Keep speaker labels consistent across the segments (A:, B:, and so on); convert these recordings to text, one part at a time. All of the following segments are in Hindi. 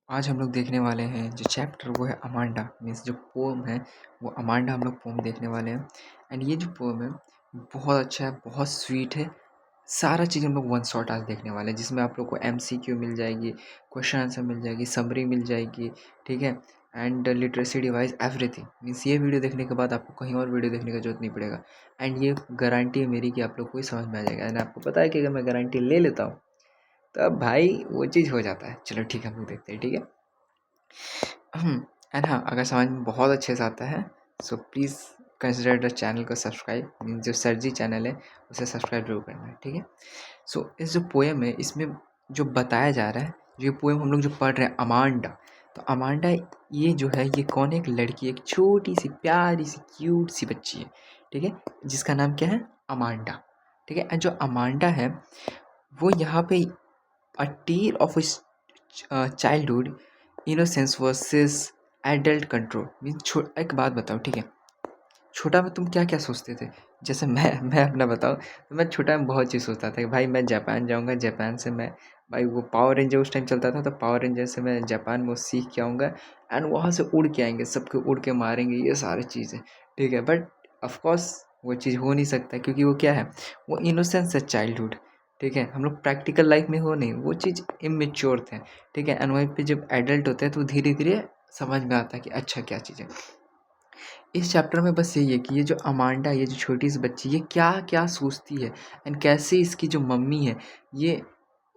A: आज हम लोग देखने वाले हैं जो चैप्टर वो है अमांडा मीन्स जो पोम है वो अमांडा हम लोग पोम देखने वाले हैं। एंड ये जो पोम है बहुत अच्छा है, बहुत स्वीट है। सारा चीज़ हम लोग वन शॉट आज देखने वाले हैं जिसमें आप लोग को MCQ मिल जाएगी, क्वेश्चन आंसर मिल जाएगी, समरी मिल जाएगी, ठीक है। And literacy device everything means ये वीडियो देखने के बाद आपको कहीं और वीडियो देखने का जरूरत नहीं पड़ेगा। एंड ये गारंटी है मेरी कि आप लोग को ही समझ में आ जाएगा। एंड आपको पता है कि अगर मैं गारंटी ले लेता हूँ तब भाई वो चीज़ हो जाता है। चलो ठीक है, हम लोग देखते हैं, ठीक है। एंड हाँ, अगर समझ में बहुत अच्छे से आता है so please consider the channel को सब्सक्राइब। मीन्स जो सर जी चैनल है उसे सब्सक्राइब जरूर करना है, ठीक है। सो इस जो पोएम है इसमें जो बताया जा रहा है, जो ये पोएम हम लोग जो पढ़ रहे हैं अमांडा, तो अमांडा ये जो है ये कौन है, एक लड़की, एक छोटी सी प्यारी सी क्यूट सी बच्ची है, ठीक है, जिसका नाम क्या है, अमांडा, ठीक है। एंड जो अमांडा है वो यहाँ पे a tale of childhood innocence versus adult control means एक बात बताओ, ठीक है। छोटा में तुम क्या क्या सोचते थे? जैसे मैं अपना बताऊँ तो मैं छोटा में बहुत चीज़ सोचता था कि भाई मैं जापान जाऊँगा, जापान से मैं भाई वो पावर रेंजर उस टाइम चलता था तो पावर रेंजर से मैं जापान में वो सीख के आऊँगा। एंड वहाँ से उड़ के आएंगे, सबको उड़ के मारेंगे, ये सारी चीज़ें, ठीक है। बट ऑफकोर्स वो चीज़ हो नहीं सकता क्योंकि वो क्या है, वो इनोसेंस है चाइल्डहुड, ठीक है। हम लोग प्रैक्टिकल लाइफ में हो नहीं, वो चीज़ इमेच्योर थे, ठीक है। एंड वहीं पे जब एडल्ट होते हैं तो धीरे धीरे समझ में आता है कि अच्छा क्या चीज़ है। इस चैप्टर में बस यही है कि ये जो अमांडा, ये जो छोटी सी बच्ची, ये क्या क्या सोचती है एंड कैसे इसकी जो मम्मी है ये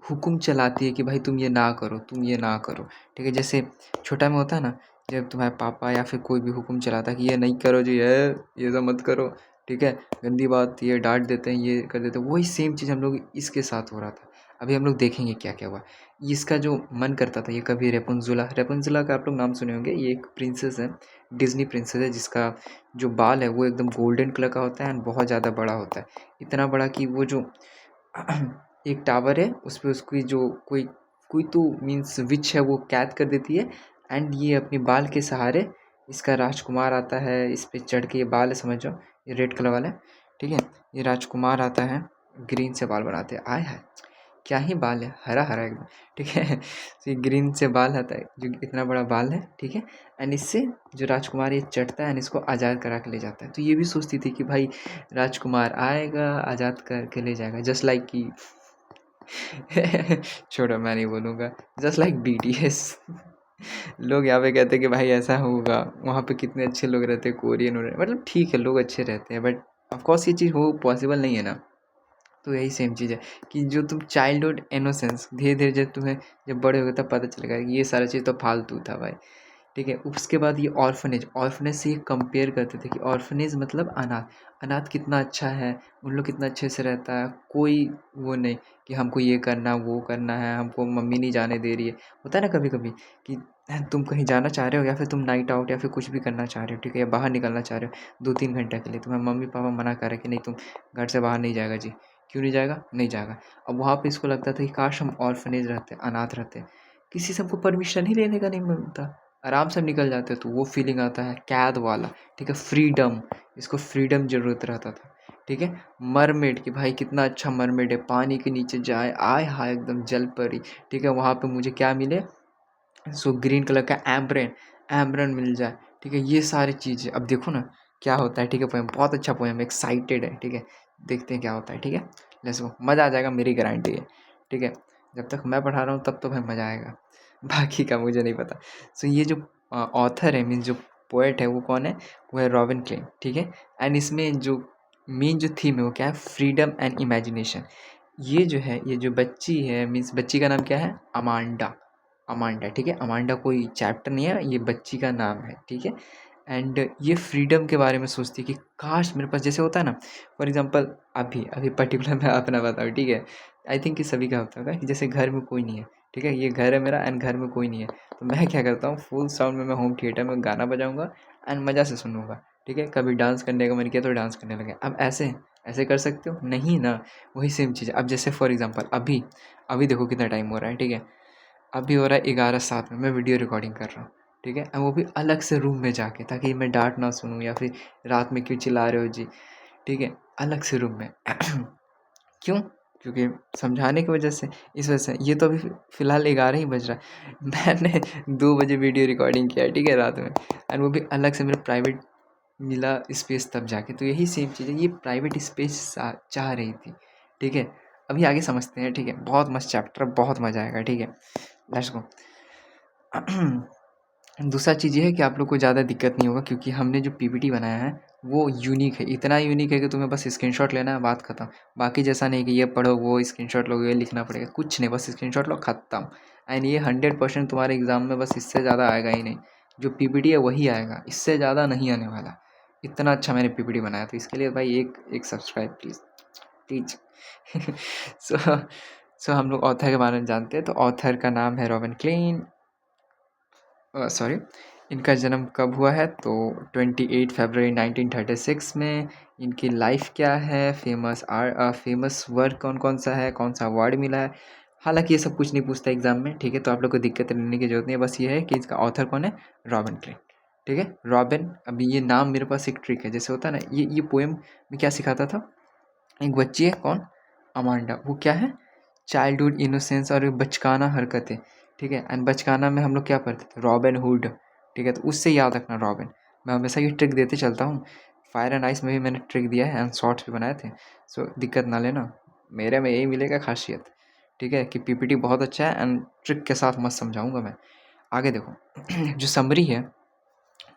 A: हुक्म चलाती है कि भाई तुम ये ना करो, तुम ये ना करो, ठीक है। जैसे छोटा में होता है ना, जब तुम्हारे पापा या फिर कोई भी हुक्म चलाता है कि ये नहीं करो जी, ये सब मत करो, ठीक है, गंदी बात, ये डांट देते हैं, ये कर देते हैं, वही सेम चीज़ हम लोग इसके साथ हो रहा था। अभी हम लोग देखेंगे क्या क्या हुआ। इसका जो मन करता था, ये कभी रेपुंजुला, रेपुंजुला का आप लोग नाम सुने होंगे, ये एक प्रिंसेस है, डिज्नी प्रिंसेस है, जिसका जो बाल है वो एकदम गोल्डन कलर का होता है एंड बहुत ज़्यादा बड़ा होता है। इतना बड़ा कि वो जो एक टावर है उस पे उसकी जो कोई कोई तो मीन्स विच है वो कैद कर देती है। एंड ये अपने बाल के सहारे, इसका राजकुमार आता है, इस पे चढ़ के, ये बाल है समझ जाओ, ये रेड कलर वाला है, ठीक है। ये राजकुमार आता है, ग्रीन से बाल बनाते हैं, आय हाय क्या ही बाल है, हरा हरा एकदम, ठीक है। तो ये ग्रीन से बाल आता है, जो इतना बड़ा बाल है, ठीक है। एंड इससे जो राजकुमार ये चढ़ता है एंड इसको आज़ाद करा के ले जाता है। तो ये भी सोचती थी कि भाई राजकुमार आएगा, आज़ाद करके ले जाएगा, जस्ट लाइक कि छोड़ो मैं नहीं बोलूँगा, जस्ट लाइक BTS। लोग यहाँ पे कहते हैं कि भाई ऐसा होगा, वहाँ पे कितने अच्छे लोग रहते हैं, कोरियन मतलब ठीक है लोग अच्छे रहते हैं, बट ऑफकोर्स ये चीज़ हो पॉसिबल नहीं है ना। तो यही सेम चीज़ है कि जो तुम चाइल्डहुड इनोसेंस, धीरे धीरे जब तुम्हें जब बड़े हो गए तब पता चलेगा कि ये सारा चीज़ तो फालतू था भाई, ठीक है। उसके बाद ये ऑर्फनेज, ऑर्फनेज से ये कंपेयर करते थे कि ऑर्फनेज मतलब अनाथ, अनाथ कितना अच्छा है, उन लोग कितना अच्छे से रहता है, कोई वो नहीं कि हमको ये करना वो करना है, हमको मम्मी नहीं जाने दे रही है। होता है ना कभी कभी कि तुम कहीं जाना चाह रहे हो या फिर तुम नाइट आउट या फिर कुछ भी करना चाह रहे हो, ठीक है, या बाहर निकलना चाह रहे हो 2-3 घंटे के लिए, तुम्हारे मम्मी पापा मना कर रहे कि नहीं तुम घर से बाहर नहीं जाएगा जी। क्यों नहीं जाएगा, नहीं जाएगा। अब वहाँ पे इसको लगता था कि काश हम ऑर्फनेज रहते, अनाथ रहते, किसी से हमको परमिशन ही लेने का नहीं मिलता, आराम से निकल जाते। तो वो फीलिंग आता है कैद वाला, ठीक है, फ्रीडम, इसको फ्रीडम ज़रूरत रहता था, ठीक है। मरमेड कि भाई कितना अच्छा मरमेड है, पानी के नीचे जाए, आय हाय एकदम जल परी, ठीक है। वहाँ पे मुझे क्या मिले, सो ग्रीन कलर का एम्ब्रेन, एम्ब्रेन मिल जाए, ठीक है। ये सारी चीज़ें अब देखो ना क्या होता है, ठीक है। पोएम बहुत अच्छा पोएम, एक्साइटेड है, ठीक है। देखते हैं क्या होता है, ठीक है। लेट्स गो, मज़ा आ जाएगा, मेरी गारंटी है, ठीक है। जब तक मैं पढ़ा रहा हूँ तब तो भाई मज़ा आएगा, बाकी का मुझे नहीं पता। सो ये जो ऑथर है मीन्स जो पोएट है वो कौन है, वो है रॉबिन क्लेन, ठीक है। एंड इसमें जो मेन जो थीम है वो क्या है, फ्रीडम एंड इमेजिनेशन। ये जो है, ये जो बच्ची है मीन्स बच्ची का नाम क्या है, अमांडा, अमांडा, ठीक है। अमांडा कोई चैप्टर नहीं है, ये बच्ची का नाम है, ठीक है। एंड ये फ्रीडम के बारे में सोचती है कि काश मेरे पास, जैसे होता है ना, फॉर एग्जांपल अभी अभी पर्टिकुलर मैं अपना बताऊँ, ठीक है। आई थिंक कि सभी का होता होगा कि जैसे घर में कोई नहीं है, ठीक है, ये घर है मेरा एंड घर में कोई नहीं है, तो मैं क्या करता हूँ, फुल साउंड में मैं होम थिएटर में गाना बजाऊँगा एंड मज़ा से सुनूँगा, ठीक है। कभी डांस करने का मन किया तो डांस करने लगे। अब ऐसे ऐसे कर सकते हो नहीं ना, वही सेम चीज़ है। अब जैसे फॉर एग्जांपल अभी अभी देखो कितना टाइम हो रहा है, ठीक है। अभी हो रहा है 11:07 में, मैं वीडियो रिकॉर्डिंग कर रहा हूँ, ठीक है। और वो भी अलग से रूम में जाके, ताकि मैं डांट ना सुनूँ या फिर रात में क्यों चिल्ला रहे हो जी, ठीक है, अलग से रूम में। क्यों, क्योंकि समझाने की वजह से, इस वजह से। ये तो अभी फ़िलहाल 11 ही बज रहा है। मैंने 2 बजे वीडियो रिकॉर्डिंग किया है, ठीक है, रात में, एंड वो भी अलग से मेरे प्राइवेट मिला स्पेस तब जाके। तो यही सेम चीज़ है, ये प्राइवेट स्पेस चाह रही थी, ठीक है। अभी आगे समझते हैं, ठीक है। बहुत मस्त चैप्टर, बहुत मज़ा आएगा, ठीक है। Let's go. दूसरा चीज़ ये है कि आप लोग को ज़्यादा दिक्कत नहीं होगा, क्योंकि हमने जो पीपीटी बनाया है वो यूनिक है, इतना यूनिक है कि तुम्हें बस स्क्रीनशॉट लेना है, बात खत्म। बाकी जैसा नहीं कि ये पढ़ो, वो स्क्रीनशॉट लो, ये लिखना पड़ेगा, कुछ नहीं, बस स्क्रीनशॉट लो, खत्म। एंड ये 100% तुम्हारे एग्ज़ाम में बस इससे ज़्यादा आएगा ही नहीं। जो पीपीटी है वही आएगा, इससे ज़्यादा नहीं आने वाला। इतना अच्छा मैंने पीपीटी बनाया, तो इसके लिए भाई एक सब्सक्राइब प्लीज़ प्लीज़। सो सो हम लोग ऑथर के बारे में जानते हैं। तो ऑथर का नाम है रॉबिन क्लीन। सॉरी, इनका जन्म कब हुआ है? तो 28 फरवरी 1936 में। इनकी लाइफ क्या है? फेमस वर्क कौन कौन सा है? कौन सा अवार्ड मिला है? हालांकि ये सब कुछ नहीं पूछता एग्जाम में, ठीक है, तो आप लोग को दिक्कत लेने की जरूरत नहीं है। बस ये है कि इसका ऑथर कौन है, रॉबिन क्लिन, ठीक है। रॉबिन, अभी ये नाम मेरे पास एक ट्रिक है, जैसे होता है ना, ये पोएम में क्या सिखाता था, एक बच्ची है, कौन, अमांडा, वो क्या है, चाइल्डहुड इनोसेंस और बचकाना हरकतें, ठीक है। एंड बचकाना में हम लोग क्या पढ़ते थे, रॉबिन हुड, ठीक है। तो उससे याद रखना रॉबिन। मैं हमेशा ये ट्रिक देते चलता हूँ। फायर एंड आइस में भी मैंने ट्रिक दिया है एंड शॉर्ट्स भी बनाए थे। सो दिक्कत ना लेना, मेरे में यही मिलेगा खासियत, ठीक है, कि पीपीटी बहुत अच्छा है एंड ट्रिक के साथ मस्त समझाऊंगा मैं। आगे देखो। जो समरी है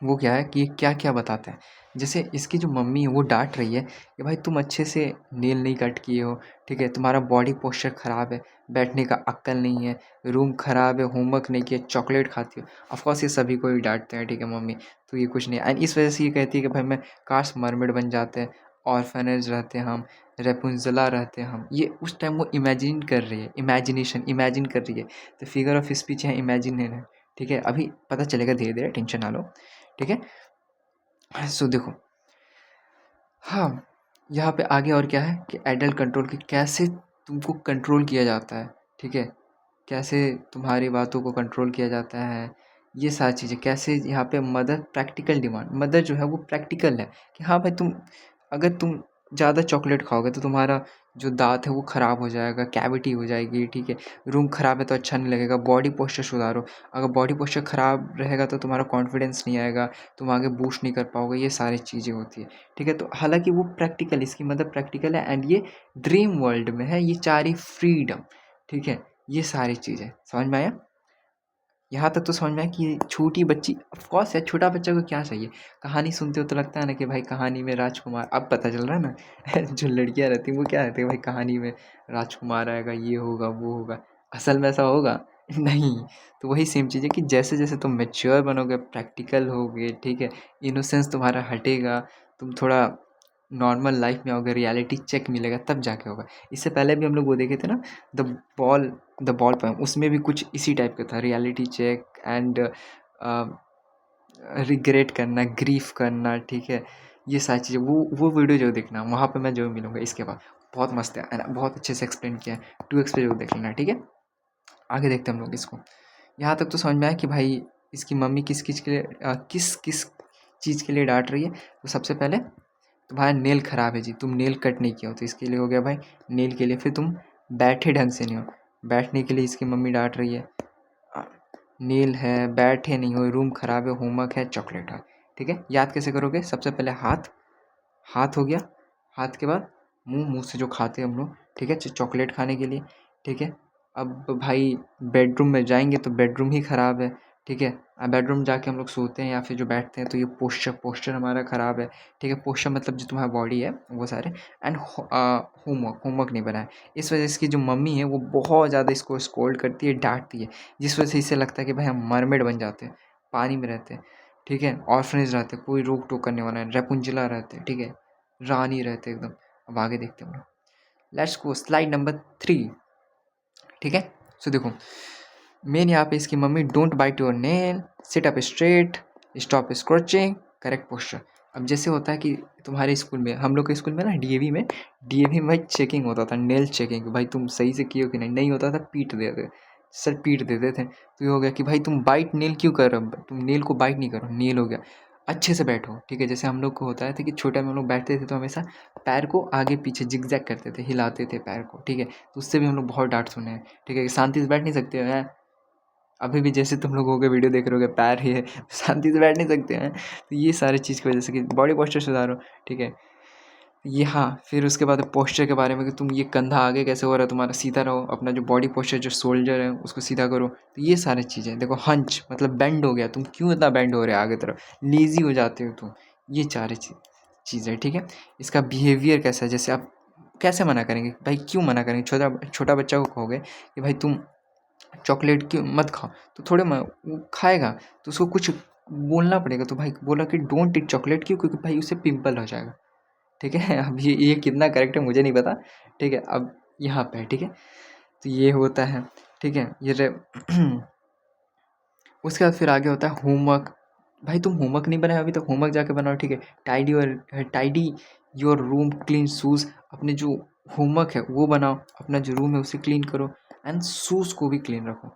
A: वो क्या है कि क्या क्या बताता है। जैसे इसकी जो मम्मी है वो डांट रही है कि भाई तुम अच्छे से नेल नहीं कट किए हो, ठीक है, तुम्हारा बॉडी पोस्चर ख़राब है, बैठने का अक्ल नहीं है, रूम ख़राब है, होमवर्क नहीं किया, चॉकलेट खाती हो। ऑफकोर्स ये सभी को ही डांटते हैं, ठीक है, मम्मी। तो ये कुछ नहीं, एंड इस वजह से ये कहती है कि भाई मैं काश मरमेड बन जाते हैं, ऑर्फेनेज रहते हम, रेपुंजला रहते हम। ये उस टाइम वो इमेजिन कर रही है, इमेजिन कर रही है। तो फिगर ऑफ स्पीच है इमेजिन है, ठीक है। अभी पता चलेगा धीरे धीरे, टेंशन ना लो, ठीक है। सो देखो, हाँ, यहाँ पे आगे और क्या है कि एडल्ट कंट्रोल की कैसे तुमको कंट्रोल किया जाता है, ठीक है, कैसे तुम्हारी बातों को कंट्रोल किया जाता है, ये सारी चीज़ें कैसे। यहाँ पे मदर प्रैक्टिकल डिमांड, मदर जो है वो प्रैक्टिकल है कि हाँ भाई तुम, अगर तुम ज़्यादा चॉकलेट खाओगे तो तुम्हारा जो दाँत है वो ख़राब हो जाएगा, कैविटी हो जाएगी, ठीक है। रूम ख़राब है तो अच्छा नहीं लगेगा, बॉडी पोस्चर सुधारो। अगर बॉडी पोस्चर ख़राब रहेगा तो तुम्हारा कॉन्फिडेंस नहीं आएगा, तुम आगे बूस्ट नहीं कर पाओगे, ये सारी चीज़ें होती है, ठीक है। तो हालांकि वो प्रैक्टिकल, इसकी मतलब प्रैक्टिकल है एंड ये ड्रीम वर्ल्ड में है, ये चाह रही फ्रीडम, ठीक है। ये सारी चीज़ें समझ में आया? यहाँ तक तो समझ में आया कि छोटी बच्ची, ऑफ कोर्स है, छोटा बच्चा को क्या चाहिए। कहानी सुनते हो तो लगता है ना कि भाई कहानी में राजकुमार, अब पता चल रहा है ना। जो लड़कियाँ रहती हैं वो क्या रहती है, भाई कहानी में राजकुमार आएगा, ये होगा वो होगा, असल में ऐसा होगा नहीं। तो वही सेम चीज़ है कि जैसे जैसे तुम मैच्योर बनोगे, प्रैक्टिकल होगे, ठीक है, इनोसेंस तुम्हारा हटेगा, तुम थोड़ा नॉर्मल लाइफ में आओगे, रियलिटी चेक मिलेगा, तब जाके होगा। इससे पहले भी हम लोग वो देखे थे ना, the ball the ball poem, उसमें भी कुछ इसी टाइप का था, रियलिटी चेक एंड रिग्रेट करना, ग्रीफ करना, ठीक है। ये सारी चीज़ें, वो वीडियो जो देखना, वहाँ पे मैं जरूर मिलूँगा इसके बाद। बहुत मस्त है and बहुत अच्छे से एक्सप्लेन किया है, 2x पे जरूर देख लेना, ठीक है। आगे देखते हैं हम लोग इसको। यहाँ तक तो समझ में आया कि भाई इसकी मम्मी किस किस के लिए किस किस चीज़ के लिए डांट रही है। तो सबसे पहले तुम्हारा नेल ख़राब है जी, तुम नेल कट नहीं किया हो, तो इसके लिए हो गया भाई नेल के लिए। फिर तुम बैठे ढंग से नहीं हो, बैठने के लिए इसकी मम्मी डांट रही है। अ, नेल है, बैठे नहीं हो, रूम ख़राब है, होमवर्क है, चॉकलेट है, ठीक है। याद कैसे करोगे? सबसे पहले हाथ, हाथ हो गया, हाथ के बाद मुंह, मुंह से जो खाते हैं हम लोग, ठीक है, चॉकलेट खाने के लिए, ठीक है। अब भाई बेडरूम में जाएंगे तो बेडरूम ही ख़राब है, ठीक है। बेडरूम जाके हम लोग सोते हैं या फिर जो बैठते हैं, तो ये पोस्चर हमारा ख़राब है, ठीक है। पोस्चर मतलब जो तुम्हारा बॉडी है वो सारे। एंड होमवर्क नहीं बनाया। इस वजह से इसकी जो मम्मी है वो बहुत ज़्यादा इसको स्कोल्ड करती है, डांटती है, जिस वजह से इसे लगता है कि भाई हम मरमेड बन जाते हैं, पानी में रहते हैं, ठीक है, ऑर्फनेज रहते हैं, कोई रोक टोक करने वाला है, रेपुंजला रहते हैं, ठीक है, रानी रहते एकदम। अब आगे देखते हैं हम लोग। लेट्स गो स्लाइड नंबर 3, ठीक है। सो देखो, मेन यहाँ पे इसकी mummy, don't bite your nail, sit up straight, stop scratching, correct posture. अब जैसे होता है कि तुम्हारे स्कूल में, हम लोग के स्कूल में ना डीएवी में चेकिंग होता था, नेल चेकिंग, भाई तुम सही से किए हो कि नहीं, नहीं होता था पीट देते, सर पीट देते थे। तो ये हो गया कि भाई तुम बाइट नेल क्यों कर रहे हो, तुम नेल को बाइट नहीं करो, नेल हो गया। अच्छे से बैठो, ठीक है। जैसे हम लोग को होता है कि छोटे में हम लोग बैठते थे तो हमेशा पैर को आगे पीछे जिगजैग करते थे, हिलाते थे पैर को, ठीक है। तो उससे भी हम लोग बहुत डांट सुने हैं, ठीक है, कि शांति से बैठ नहीं सकते हैं। अभी भी जैसे तुम लोग हो गए वीडियो देख रहे होगे पैर ही है, शांति से बैठ नहीं सकते हैं। तो ये सारी चीज़ की वजह से कि बॉडी पोस्चर सुधारो, ठीक है। ये हाँ, फिर उसके बाद पोस्चर के बारे में कि तुम ये कंधा आगे कैसे हो रहा है तुम्हारा, सीधा रहो, अपना जो बॉडी पोस्चर जो शोल्डर है उसको सीधा करो। तो ये सारी चीज़ें देखो, हंच मतलब बेंड हो गया, तुम क्यों इतना बेंड हो रहे हो आगे तरफ, लेज़ी हो जाते हो तुम। ये सारी चीज़ें, ठीक है। इसका बिहेवियर कैसा है, जैसे आप कैसे मना करेंगे भाई, क्यों मना करेंगे। छोटा छोटा बच्चा को कहोगे कि भाई तुम चॉकलेट क्यों मत खाओ, तो थोड़े वो खाएगा, तो उसको कुछ बोलना पड़ेगा। तो भाई बोला कि डोंट ईट चॉकलेट, क्यों, क्योंकि भाई उससे पिंपल हो जाएगा, ठीक है। अब ये कितना करेक्ट है मुझे नहीं पता, ठीक है। अब यहाँ पे ठीक है, तो ये होता है, ठीक है। उसके बाद फिर आगे होता है होमवर्क। भाई तुम होमवर्क नहीं बनाया अभी तक, होमवर्क जाके बनाओ, ठीक है। Tidy your room, clean shoes, अपने जो होमवर्क है वो बनाओ, अपना जो रूम है उसे क्लीन करो, एंड शूज़ को भी क्लीन रखो,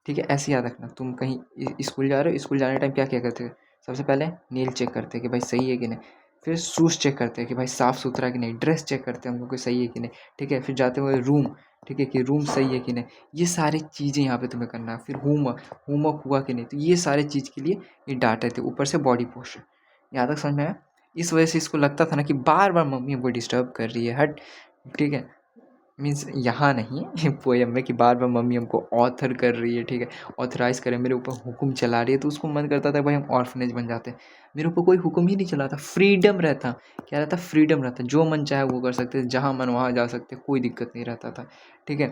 A: ठीक है। ऐसे याद रखना, तुम कहीं स्कूल जा रहे हो, स्कूल जाने टाइम क्या क्या करते हो, सबसे पहले नेल चेक करते हैं कि भाई सही है कि नहीं, फिर शूज़ चेक करते हैं कि भाई साफ़ सुथरा कि नहीं, ड्रेस चेक करते हैं हम लोग को सही है कि नहीं, ठीक है। फिर जाते हुए रूम, ठीक है, कि रूम सही है कि नहीं, ये सारी चीज़ें यहाँ पे तुम्हें करना है। फिर होमवर्क, होमवर्क हुआ कि नहीं, तो ये सारे चीज़ के लिए ये डांटे थे। ऊपर से बॉडी पोस्चर, यहाँ तक समझ में आया। इस वजह से इसको लगता था ना कि बार बार मम्मी हमको डिस्टर्ब कर रही है, हट, ठीक है। मीन्स यहाँ नहीं है पोएम में कि बार बार मम्मी हमको ऑथर कर रही है, ठीक है, ऑथराइज़ करे, मेरे ऊपर हुक्म चला रही है। तो उसको मन करता था भाई हम ऑर्फनेज बन जाते, मेरे ऊपर कोई हुक्म ही नहीं चलाता, फ्रीडम रहता, क्या रहता, फ्रीडम रहता, जो मन चाहे वो कर सकते, जहाँ मन वहाँ जा सकते, कोई दिक्कत नहीं रहता था, ठीक है।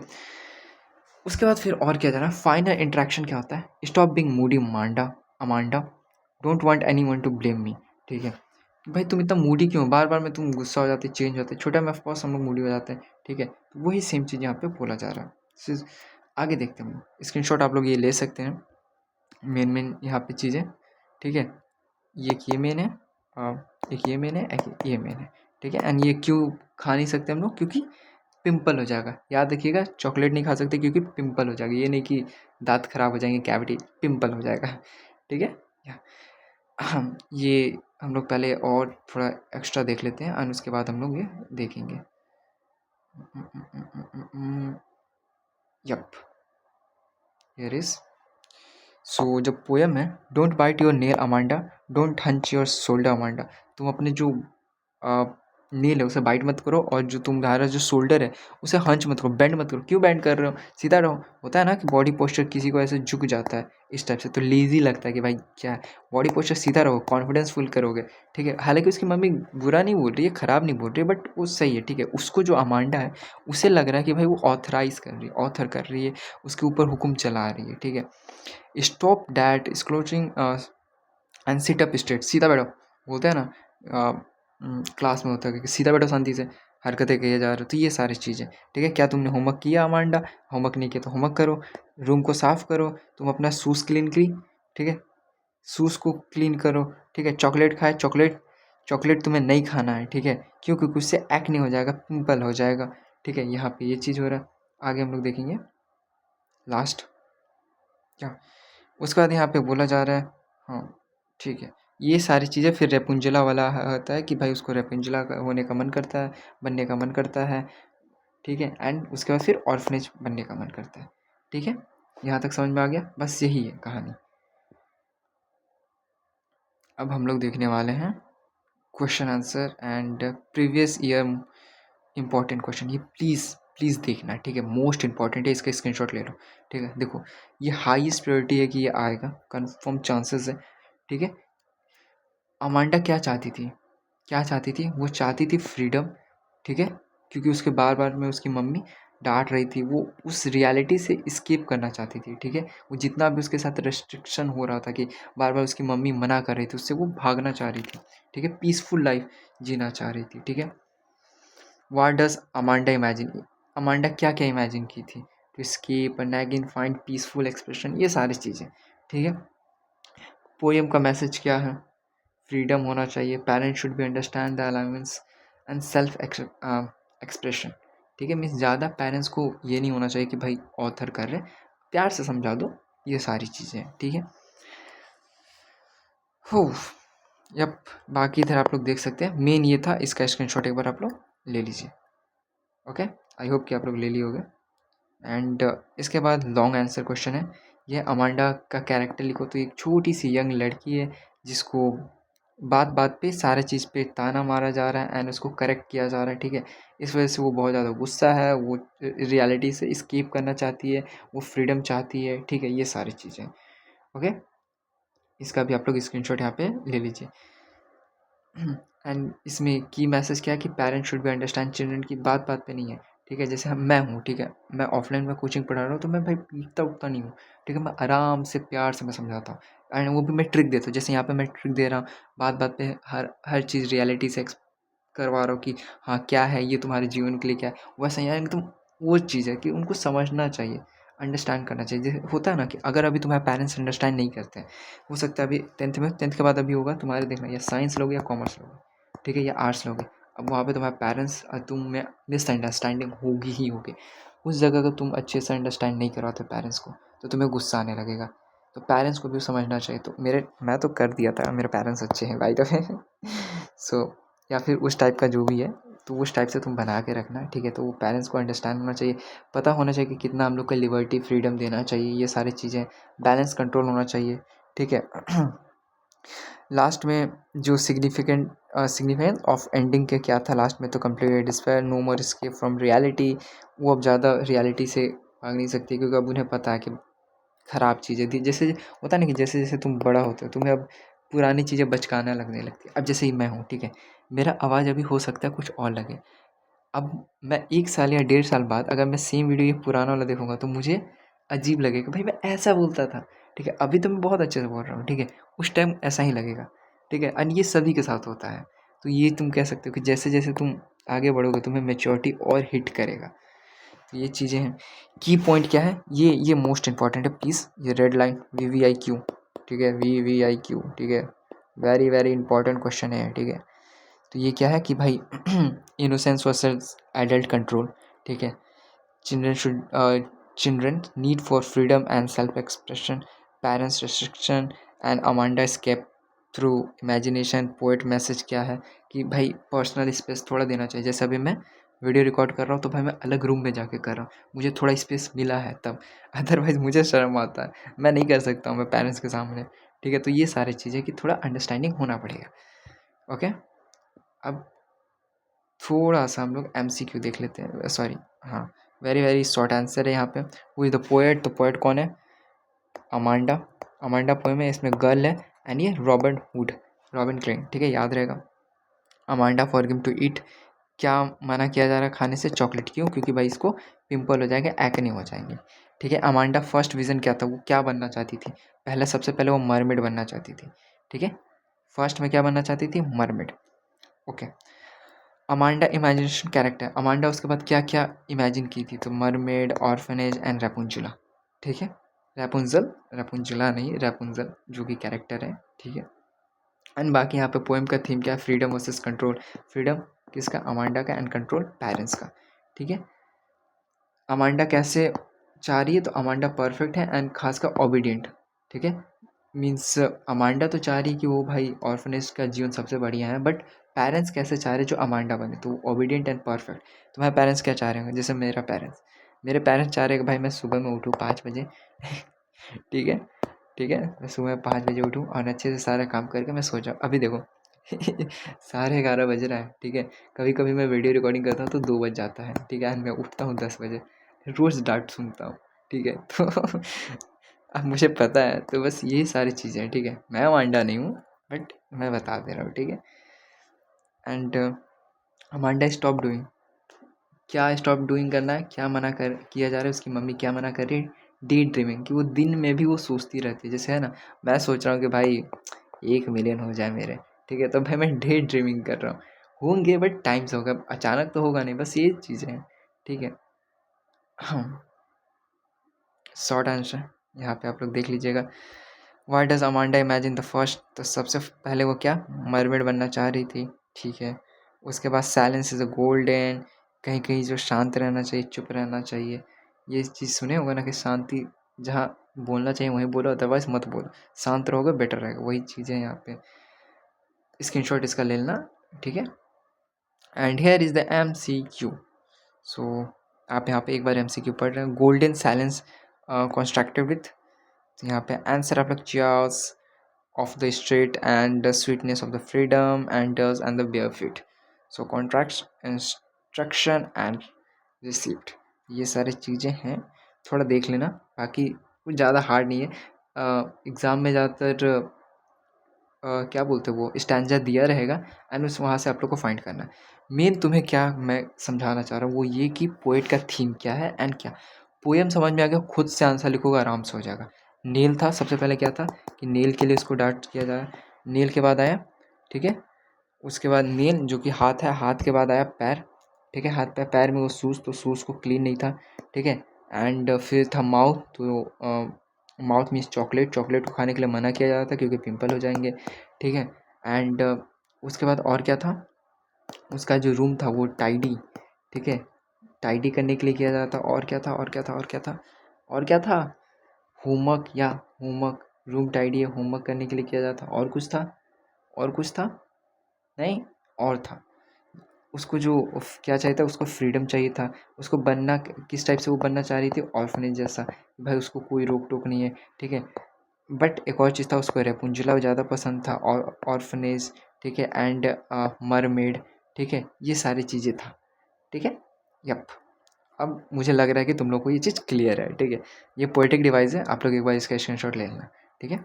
A: उसके बाद फिर और क्या जाना, फाइनल इंटरेक्शन क्या होता है, stop being moody Amanda, don't want anyone to blame me, ठीक है। भाई तुम इतना मूडी क्यों, बार बार में तुम गुस्सा हो जाते, चेंज होते, छोटा में ऑफकोर्स हम लोग मूडी हो जाते हैं, ठीक है। तो वही सेम चीज़ यहाँ पे बोला जा रहा है। आगे देखते हैं, स्क्रीनशॉट आप लोग ये ले सकते हैं, मेन यहाँ पे चीज़ें, ठीक है। ये मेन है, एक ये मेन है, एक ये मेन है, ठीक है। एंड ये क्यों खा नहीं सकते हम लोग, क्योंकि पिंपल हो जाएगा, याद रखिएगा, चॉकलेट नहीं खा सकते क्योंकि पिंपल हो जाएगा, ये नहीं कि दांत खराब हो जाएंगे, कैविटी, पिंपल हो जाएगा, ठीक है। ये हम लोग पहले और थोड़ा एक्स्ट्रा देख लेते हैं और उसके बाद हम लोग ये देखेंगे। Yup, here is. सो जो पोएम है, don't bite your nail Amanda, don't hunch your shoulder Amanda, तुम अपने जो नील है उसे बाइट मत करो, और जो तुम्हारा जो शोल्डर है उसे हंच मत करो, बेंड मत करो। क्यों बेंड कर रहे हो, सीधा रहो। होता है ना कि बॉडी पोस्चर किसी को ऐसे झुक जाता है इस टाइप से, तो लेजी लगता है कि भाई क्या है, बॉडी पोस्चर सीधा रहो, कॉन्फिडेंस फुल करोगे, ठीक है। हालांकि उसकी मम्मी बुरा नहीं बोल रही है, ख़राब नहीं बोल रही है, बट वो सही है, ठीक है। उसको जो अमांडा है उसे लग रहा है कि भाई वो ऑथराइज़ कर रही है, ऑथर कर रही है, उसके ऊपर हुक्म चला रही है, ठीक है। Stop that slouching and sit up straight, सीधा बैठो, बोलते हैं ना क्लास में होता है कि सीधा बैठो, शांति से हरकतें किए जा रहे हो। तो ये सारी चीज़ें, ठीक है। क्या तुमने होमवर्क किया अमांडा, होमवर्क नहीं किया तो होमवर्क करो, रूम को साफ़ करो, तुम अपना शूज़ क्लीन की, ठीक है, शूज़ को क्लीन करो, ठीक है। चॉकलेट खाए, चॉकलेट तुम्हें नहीं खाना है, ठीक है, क्यों, क्योंकि उससे एक्ने हो जाएगा, पिंपल हो जाएगा, ठीक है। यहाँ पे ये चीज़ हो रहा है। आगे हम लोग देखेंगे लास्ट क्या, उसके बाद यहाँ पे बोला जा रहा है, हाँ ठीक है, ये सारी चीज़ें। फिर रेपुंजला वाला होता है कि भाई उसको रेपुंजला होने का मन करता है, बनने का मन करता है, ठीक है। एंड उसके बाद फिर ऑर्फनेज बनने का मन करता है, ठीक है। यहाँ तक समझ में आ गया, बस यही है कहानी। अब हम लोग देखने वाले हैं question answer and previous year important question. ये प्लीज़ देखना, ठीक है, मोस्ट इंपॉर्टेंट है, इसका स्क्रीनशॉट ले लो, ठीक है। देखो, ये हाईएस्ट प्रायोरिटी है कि ये आएगा, कन्फर्म चांसेस है, ठीक है। अमांडा क्या चाहती थी, वो चाहती थी फ्रीडम, ठीक है, क्योंकि उसके बार बार में उसकी मम्मी डांट रही थी, वो उस रियलिटी से स्केप करना चाहती थी, ठीक है। वो जितना भी उसके साथ रेस्ट्रिक्शन हो रहा था कि बार बार उसकी मम्मी मना कर रही थी, उससे वो भागना चाह रही थी, ठीक है, पीसफुल लाइफ जीना चाह रही थी, ठीक है। What does Amanda imagine, Amanda क्या क्या इमेजिन की थी, to escape and again find peaceful expression, ये सारी चीज़ें, ठीक है। पोएम का मैसेज क्या है, फ्रीडम होना चाहिए, parents should be understand the allowance and self expression, ठीक है। मीन्स ज़्यादा पेरेंट्स को ये नहीं होना चाहिए कि भाई ऑथर कर रहे, प्यार से समझा दो, ये सारी चीज़ें, ठीक है। हो, यप, बाकी इधर आप लोग देख सकते हैं, मेन ये था, इसका स्क्रीनशॉट एक बार आप लोग ले लीजिए। ओके, आई होप कि आप लोग ले लिए होगे। एंड इसके बाद लॉन्ग आंसर क्वेश्चन है, ये अमांडा का कैरेक्टर लिखो। तो एक छोटी सी यंग लड़की है जिसको बात बात पे सारे चीज़ पे ताना मारा जा रहा है एंड उसको करेक्ट किया जा रहा है, ठीक है। इस वजह से वो बहुत ज़्यादा गुस्सा है, वो रियलिटी से स्केप करना चाहती है, वो फ्रीडम चाहती है, ठीक है, ये सारी चीज़ें। ओके, इसका भी आप लोग स्क्रीनशॉट यहाँ पे ले लीजिए। एंड इसमें की मैसेज क्या है कि parents should be understand children की बात बात पे नहीं है, ठीक है। जैसे हम मैं हूँ, ठीक है, मैं ऑफलाइन में कोचिंग पढ़ा रहा हूँ तो मैं भाई पीटता उठता नहीं हूँ, ठीक है, मैं आराम से प्यार से मैं समझाता हूँ एंड वो भी मैं ट्रिक देता हूँ। जैसे यहाँ पे मैं ट्रिक दे रहा हूँ, बात बात पे हर हर चीज़ रियलिटी से करवा रहा हूँ कि हाँ क्या है ये तुम्हारे जीवन के लिए क्या है, वैसा यहाँ एकदम वो चीज़ है कि उनको समझना चाहिए, अंडरस्टैंड करना चाहिए। जैसे होता है ना कि अगर अभी तुम्हारे पेरेंट्स अंडरस्टैंड नहीं करते हैं, हो सकता है अभी टेंथ के बाद अभी होगा तुम्हारे, देखना या साइंस लोगे या कॉमर्स लोगे, ठीक है, या आर्ट्स लोगे। अब वहाँ पे तुम्हारे पेरेंट्स और तुम में मिसअंडरस्टैंडिंग होगी ही होगी। उस जगह का तुम अच्छे से अंडरस्टैंड नहीं करवाते पेरेंट्स को तो तुम्हें गुस्सा आने लगेगा। तो पेरेंट्स को भी समझना चाहिए। तो मैं तो कर दिया था, मेरे पेरेंट्स अच्छे हैं बाय द वे। सो या फिर उस टाइप का जो भी है, तो उस टाइप से तुम बना के रखना, ठीक है। तो वो पेरेंट्स को अंडरस्टैंड होना चाहिए, पता होना चाहिए कि कितना हम लोग को लिबर्टी फ्रीडम देना चाहिए, ये सारी चीज़ें, बैलेंस कंट्रोल होना चाहिए, ठीक है। लास्ट में जो सिग्निफिकेंस ऑफ एंडिंग के क्या था लास्ट में, तो complete despair, no more escape from reality. वो अब ज़्यादा रियलिटी से भाग नहीं सकती क्योंकि अब उन्हें पता है कि ख़राब चीज़ें थी। जैसे होता है ना कि जैसे-जैसे तुम बड़ा होते हो, तुम्हें अब पुरानी चीज़ें बचकाना लगने लगती है। अब जैसे ही मैं हूँ, ठीक है, मेरा आवाज़ अभी हो सकता है कुछ और लगे। अब मैं 1 साल या 1.5 साल बाद अगर मैं सेम वीडियो ये पुराना वाला देखूँगा तो मुझे अजीब लगेगा, भाई मैं ऐसा बोलता था, ठीक है। अभी तो मैं बहुत अच्छे से बोल रहा हूँ, ठीक है, उस टाइम ऐसा ही लगेगा, ठीक है। एंड ये सभी के साथ होता है। तो ये तुम कह सकते हो कि जैसे-जैसे तुम आगे बढ़ोगे तुम्हें मैच्योरिटी और हिट करेगा। तो ये चीज़ें हैं। की पॉइंट क्या है, ये मोस्ट इम्पॉर्टेंट है प्लीज़, ये रेड लाइन वीवीआईक्यू, ठीक है, वीवीआईक्यू, ठीक है, वेरी वेरी इंपॉर्टेंट क्वेश्चन है, ठीक है। तो ये क्या है कि भाई इनोसेंस वर्सेस एडल्ट कंट्रोल, ठीक है। Children should children need for freedom and self expression, parents restriction and Amanda escape through imagination. Poet message क्या है कि भाई पर्सनल स्पेस थोड़ा देना चाहिए। जैसे अभी मैं वीडियो रिकॉर्ड कर रहा हूँ तो भाई मैं अलग रूम में जाके कर रहा हूँ, मुझे थोड़ा स्पेस मिला है तब, अदरवाइज़ मुझे शर्म आता है, मैं नहीं कर सकता हूँ मैं पेरेंट्स के सामने, ठीक है। तो ये सारी चीज़ें कि थोड़ा अंडरस्टैंडिंग होना पड़ेगा। ओके, अब थोड़ा-सा हम लोग एमसीक्यू देख लेते हैं, सॉरी, हाँ, वेरी वेरी शॉर्ट आंसर है यहाँ पे। हू इज़ द पोएट, तो पोएट कौन है, अमांडा। अमांडा पोएम है, इसमें गर्ल है एंड ये रॉबिन हुड, रॉबिन क्लेन, ठीक है, याद रहेगा। Amanda for him to eat, क्या मना किया जा रहा है खाने से, चॉकलेट, क्यों, क्योंकि भाई इसको पिंपल हो जाएगा, एक्ने हो जाएंगे, ठीक है। अमांडा फर्स्ट विज़न क्या था, वो क्या बनना चाहती थी, पहले सबसे पहले वो मरमेड बनना चाहती थी, ठीक है। फर्स्ट में क्या बनना चाहती थी, mermaid. Okay, Amanda imagination character, Amanda उसके बाद क्या क्या इमेजिन की थी, तो मरमेड, ऑर्फनेज एंड रेपुंजुला, ठीक है। रेपुंजल, रेपुंजुला नहीं, रेपुंजल जो भी कैरेक्टर है, ठीक है। एंड बाकी यहाँ पे पोएम का थीम क्या है, फ्रीडम वर्सेस कंट्रोल। फ्रीडम किसका, अमांडा का, एंड कंट्रोल पेरेंट्स का, ठीक है। अमांडा कैसे चाह रही है, तो अमांडा परफेक्ट है एंड खासकर ओबीडियंट, ठीक है। मीन्स अमांडा तो चाह रही है कि वो भाई ऑर्फनेज का जीवन सबसे बढ़िया है, बट पेरेंट्स कैसे चाह रहे हैं जो अमांडा बने, तो ओबीडियंट एंड परफेक्ट। तुम्हारे पेरेंट्स क्या चाह रहे होंगे, जैसे मेरे पेरेंट्स चाह रहे हैं कि भाई मैं सुबह में उठूँ 5 बजे, ठीक है, ठीक है, मैं सुबह 5 बजे उठूँ और अच्छे से सारा काम करके मैं सो जाऊँ। अभी देखो साढ़े 11 बज रहा है, ठीक है, कभी कभी मैं वीडियो रिकॉर्डिंग करता हूँ तो 2 बज जाता है, ठीक है, एंड मैं उठता हूँ 10 बजे, रोज़ डांट सुनता हूँ, ठीक है। तो अब मुझे पता है, तो बस यही सारी चीज़ें हैं, ठीक है। मैं वांडा नहीं हूँ, बट मैं बता दे रहा हूँ, ठीक है। एंड अमांडा स्टॉप डूइंग, क्या स्टॉप डूइंग करना है, क्या मना कर किया जा रहा है, उसकी मम्मी क्या मना कर रही है, डे ड्रीमिंग, कि वो दिन में भी वो सोचती रहती है। जैसे है ना, मैं सोच रहा हूँ कि भाई 1 मिलियन हो जाए मेरे, ठीक है, तो भाई मैं डे ड्रीमिंग कर रहा हूँ, होंगे बट टाइम से होगा, अचानक तो होगा नहीं, बस ये चीज़ें हैं, ठीक है। हाँ, शॉर्ट आंसर यहाँ पे आप लोग देख लीजिएगा। What does Amanda imagine the first, तो सबसे पहले वो क्या मरमेड बनना चाह रही थी, ठीक है। उसके बाद साइलेंस इज़ अ गोल्डन, कहीं कहीं जो शांत रहना चाहिए, चुप रहना चाहिए, ये चीज़ सुने होगा ना कि शांति जहाँ बोलना चाहिए वहीं बोलो, अदरवाइज मत बोलो, शांत रहोगे बेटर रहेगा, वही चीज़ें यहाँ पे। स्क्रीनशॉट इसका ले लेना, ठीक है। And here is the MCQ। सो आप यहाँ पे एक बार MCQ पढ़ रहे हैं, गोल्डन साइलेंस कंस्ट्रक्टेड विथ, यहाँ पे आंसर आप लोग cheers of the straight and the sweetness of the freedom Anders and the bare feet. So contracts instruction and receipt, ये सारी चीज़ें हैं, थोड़ा देख लेना, बाकी कुछ ज़्यादा हार्ड नहीं है। एग्ज़ाम में ज़्यादातर क्या बोलते हैं वो स्टैंजा दिया रहेगा एंड उस वहाँ से आप लोग को फाइंड करना है। मेन तुम्हें क्या मैं समझाना चाह रहा हूँ वो ये कि पोएट का थीम क्या है एंड क्या पोएम समझ में आ गया, खुद से आंसर लिखोगे आराम से हो जाएगा। नेल था, सबसे पहले क्या था कि नेल के लिए इसको डार्ट किया जाए, नेल के बाद आया, ठीक है, उसके बाद नेल जो कि हाथ है, हाथ के बाद आया पैर, ठीक है, हाथ पैर, पैर में वो शूज़, तो शूज़ को क्लीन नहीं था, ठीक है। एंड फिर था माउथ, तो माउथ मीन्स चॉकलेट, चॉकलेट को खाने के लिए मना किया जाता था क्योंकि पिंपल हो जाएंगे, ठीक है। एंड उसके बाद और क्या था, उसका जो रूम था वो टाइडी, ठीक है, टाइडी करने के लिए किया जाता था। और क्या था, और क्या था, और क्या था, और क्या था, होमवर्क, या होमवर्क, रूम टाइडी है, होमवर्क करने के लिए किया जाता था। और कुछ था, और कुछ था, नहीं, और था, उसको जो क्या चाहिए था, उसको फ्रीडम चाहिए था, उसको बनना किस टाइप से वो बनना चाह रही थी, ऑर्फनेज जैसा, भाई उसको कोई रोक टोक नहीं है, ठीक है। बट एक और चीज़ था, उसको रेपुंजला ज़्यादा पसंद था, और ऑर्फनेज, ठीक है, एंड मरमेड, ठीक है, ये सारी चीज़ें था, ठीक है। यप, अब मुझे लग रहा है कि तुम लोग को ये चीज़ क्लियर है, ठीक है। ये पोएटिक डिवाइस है, आप लोग एक बार इसका स्क्रीनशॉट ले लेना, ठीक है।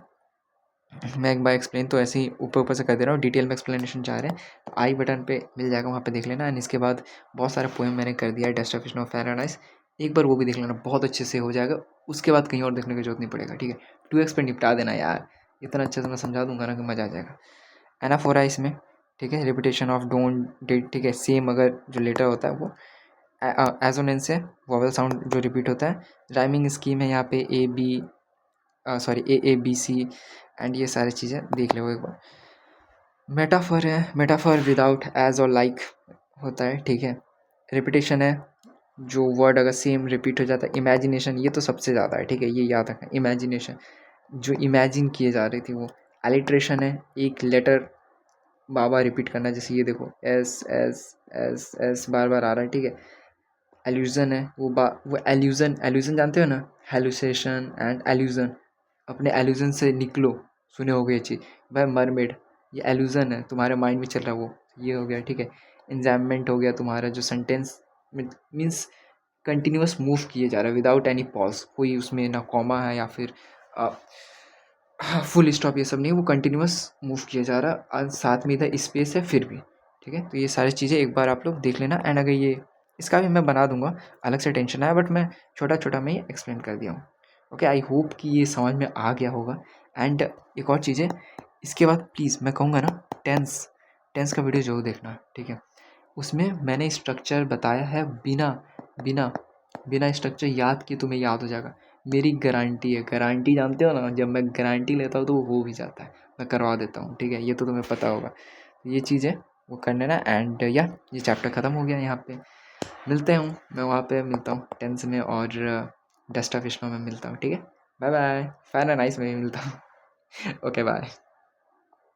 A: मैं एक बार एक्सप्लेन तो ऐसे ही ऊपर ऊपर से कर दे रहा हूँ, डिटेल में एक्सप्लेनेशन चाह रहे हैं तो आई बटन पे मिल जाएगा, वहाँ पे देख लेना। एंड इसके बाद बहुत सारे पोएम मैंने कर दिया है, डेस्टिनेशन ऑफ पैराडाइज, एक बार वो भी देख लेना, बहुत अच्छे से हो जाएगा, उसके बाद कहीं और देखने की जरूरत नहीं पड़ेगा, ठीक है। 2x पे निपटा देना यार, इतना अच्छे से मैं समझा दूंगा ना कि मज़ा आ जाएगा। एनफ हो रहा है इसमें, ठीक है, रिपीटेशन ऑफ डोंट डिड, ठीक है, सेम अगर जो लेटर होता है वो एजोनेंस है, वोवेल साउंड जो रिपीट होता है। राइमिंग स्कीम है यहाँ पे A B C एंड ये सारी चीज़ें देख लो एक बार। मेटाफर है, मेटाफर विदाउट एज और लाइक होता है, ठीक है। रिपीटेशन है, जो वर्ड अगर सेम रिपीट हो जाता है। इमेजिनेशन, ये तो सबसे ज़्यादा है, ठीक है, ये याद रखना, इमेजिनेशन, जो इमेजिन किए जा रही थी वो। एलिट्रेशन है, एक लेटर बार बार रिपीट करना, जैसे ये देखो S S S S bar बार आ रहा है, ठीक है। एल्यूजन है, वो एल्यूजन, एल्यूजन जानते हो ना, हेलुसेशन एंड एल्यूजन, अपने एल्यूजन से निकलो, सुने होगे ये चीज़, भाई मरमेड, ये एल्यूजन है, तुम्हारे माइंड में चल रहा है वो, ये हो गया, ठीक है। एग्जाममेंट हो गया तुम्हारा, जो सेंटेंस मीन्स कंटिन्यूअस मूव किए जा रहा है विदाउट एनी पॉज, कोई उसमें ना कॉमा है या फिर फुल स्टॉप, ये सब नहीं, वो कंटिन्यूअस मूव किया जा रहा है, साथ में इधर स्पेस है फिर भी, ठीक है। तो ये सारी चीज़ें एक बार आप लोग देख लेना। एंड अगर ये इसका भी मैं बना दूंगा, अलग से टेंशन आया, बट मैं छोटा छोटा मैं ये एक्सप्लेन कर दिया हूँ। ओके, आई होप कि ये समझ में आ गया होगा। एंड एक और चीज़ है, इसके बाद प्लीज़ मैं कहूँगा ना, टेंस टेंस का वीडियो जरूर देखना, ठीक है। उसमें मैंने स्ट्रक्चर बताया है, बिना बिना बिना स्ट्रक्चर याद किए तुम्हें याद हो जाएगा, मेरी गारंटी है। गारंटी जानते हो ना, जब मैं गारंटी लेता हूँ तो वो हो भी जाता है, मैं करवा देता हूँ, ठीक है, ये तो तुम्हें पता होगा। ये चीज़ है, वो कर लेना। एंड या ये चैप्टर ख़त्म हो गया यहाँ पे, मिलते हूँ मैं वहाँ पे मिलता हूँ टेंस में, और डस्ट ऑफ विश्नो में मिलता हूँ, ठीक है। बाय बाय, फाइन नाइस में भी मिलता हूँ। Okay bye.